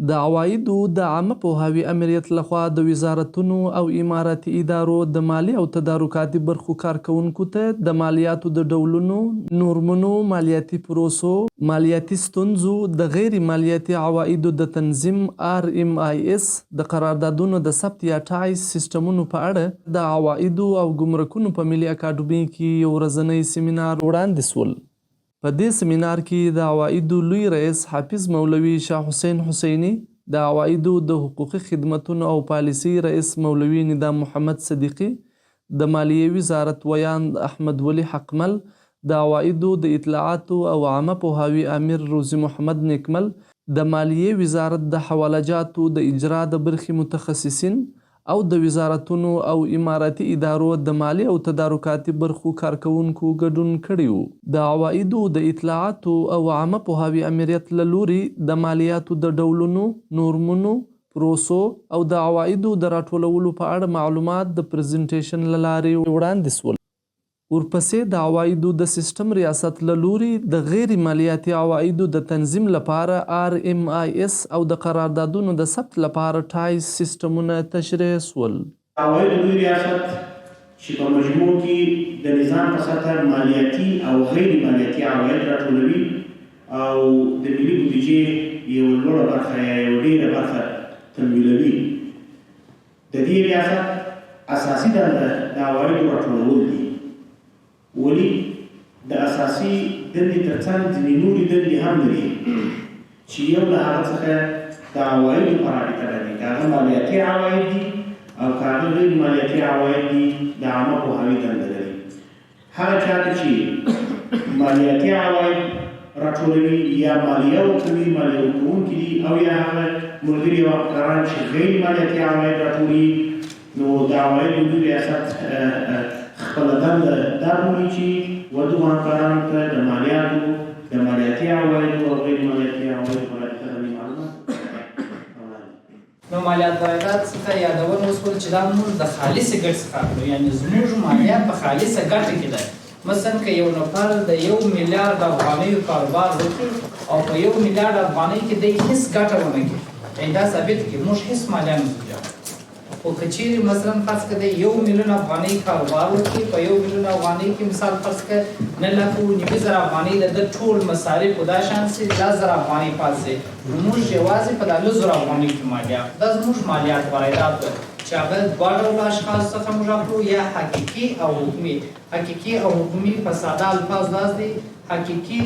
د عوایدو د عامه پوهاوي امریت لخوا د وزارتونو او اماراتي ادارو د مالي او تدارکاتي برخو کارکوونکو ته د مالیاتو د ډولونو، نورمونو، مالیاتي پروسو، مالیاتي ستونزو، د غیر مالیاتي عوایدو د تنظیم RMIS، د قراردادونو د ثبت یا ټایز سیستمونو په اړه د عوایدو او ګمرکونو په ملي اکاډمي کې یو ورځنی سیمینار وړاندې سول. په دې سیمینار کې د عوایدو لوی رئیس حافظ مولوي شاه حسین حسیني، د عوایدو د حقوقي خدمتونو او پالیسي رئیس مولوي نظام محمد صدیقي، د مالیې وزارت ویاند احمد ولی حقمل، د عوایدو د اطلاعاتو او عامه پوهاوي امیر روزي محمد نیکمل، د مالیې وزارت د حواله جاتو د اجرا د برخې متخصصین او د وزارتونو او اماراتي ادارو د مالی او تدارکاتي برخو کارکوونکو ګډون کړی وو. د عوایدو د اطلاعاتو او عامه پوهاوي امریت له لورې د مالیاتو د ډولونو، نورمونو، پروسو او د عوایدو د راټولولو په اړه معلومات د پریزنټیشن له لارې وړاندې سول. ورپسې د عوایدو د سیستم ریاست له لورې د غیر مالیاتي عوایدو د تنظیم لپاره RMIS او د قراردادونو د ثبت لپاره ټایز سیستمونه تشریح سول. عوایدو لوی ریاست چې په مجموع کې د نظام په سطح مالیاتي او غیر مالیاتي عواید راټولوي او د ملي بودیجې یو لوړه برخه یا یو ډېره برخه تمویلوي. د دې ریاست اساسي دنده د عوایدو راټولول دي. ولی د اساسي دندې ترڅنګ ځینې نورې دندې هم لري چې یو له هغه څخه د عوایدو په رابطه باندې که هغه مالیاتي عواید دي او که هغه غیر مالیاتي عواید دي د عامه پوهاوي دنده لري. هغه چاته چې مالیاتي عواید راټولوي یا مالیه ورکوي، مالیه ورکوونکي دي، او یا هغه ملګري او افکاران چې غیر مالیاتي عواید راټولوي، نو د عوایدو لوی ریاست خپله دنده دا بولي چې ودغو همکارانو ته د مالیاتو، د مالیاتي عوایدو او غیر مالیاتي عوایدو په رابطه باندې معلومات نو مالیات واردات څخه یادونه وشول چې دا موږ د خالصې ګټې څخه اخلو، یعنې زموږ مالیات په خالصه ګټه کې ده. مثلا که یو نفر د 1 میلیارډ افغانیو کاروبار وکړي او په 1 میلیارډ افغانۍ کې دی هېڅ ګټه ونه کړي، یعنې دا ثابت کړي موږ هېڅ مالیه نه ورکوو. خو که چیرې مثلا فرض کړه 1 میلیون افغانۍ کاروبار وکړي، په 1 میلیون افغانۍ کې مثال فرض کړه 9,90,000 افغانۍ د ټول مصارف په دا شان سي 10,000 افغانۍ پاتې سي، نو موږ یوازې په 10,000 افغانۍ کې مالیه دا زموږ مالیات واردات ده چې هغه دوه ډوله اشخاص څخه موږ اخلو، یا حقیقي او حکومي. حقیقي او حکومي په ساده الفاظ داس دي. حقیقي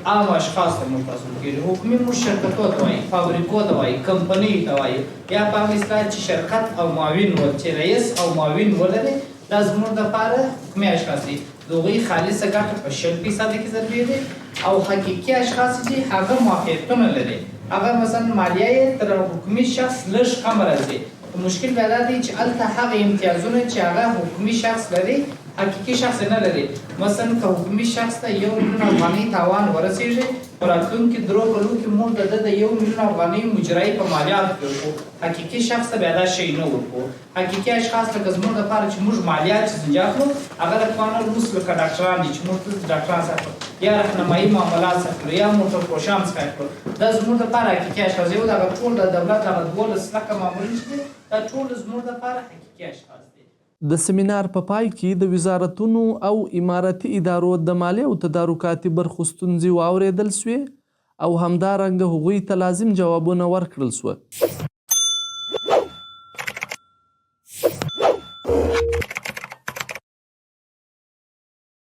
عام اشخاص ته متصل کېږي، حکومي موږ شرکتو ته وایي، فابریکو ته وایي، کمپنۍ ته وایي، یا په هغه اصطلاح چې شرکت او معاون چې رئیس او معاون ولري دا زموږ دپاره حکومي اشخاص دي. د هغوی خالصه ګټه په 60% کې ضربې دي، او حقیقي اشخاص چې هغه معافیتونه لري، هغه مثلا مالیه یې تر حکومي شخص لږ کم راځي. مشکل پیدا دی چې هلته هغه امتیازونه چې هغه حکومي شخص لري حقیقي شخص نه لري. مثلا که حکومي شخص ته 1 میلیون افغانۍ تاوان ورسېږي، په راتلونکي 3 کلو کې موږ د ده د 1 میلیون افغانۍ مجرایي په مالیاتو کې ورکړو، حقیقي شخص ته بیا دا شی نه ورکړو. حقیقي اشخاص لکه زموږ دپاره چې موږ مالیات چې ځنجا اخلو هغه لکه اوس لکه ډاکټران دي چې موږ ډاکټران څخه اخلو، یا رهنمایي معاملات څخه اخلو، یا موټر فروشان څخه اخلو. دا زموږ دپاره حقیقي اشخاص یو دغه ټول د دولت دغه 12 لکه مامورین چې دي دا ټول زموږ دپاره حقیقي اشخاص دي. د سیمینار په پای کې د وزارتونو او اماراتي ادارو د مالی او تدارکاتي برخو ستونزې واورېدل سوې او همدارنګه هغوی ته لازم جوابونه ورکړل سوه.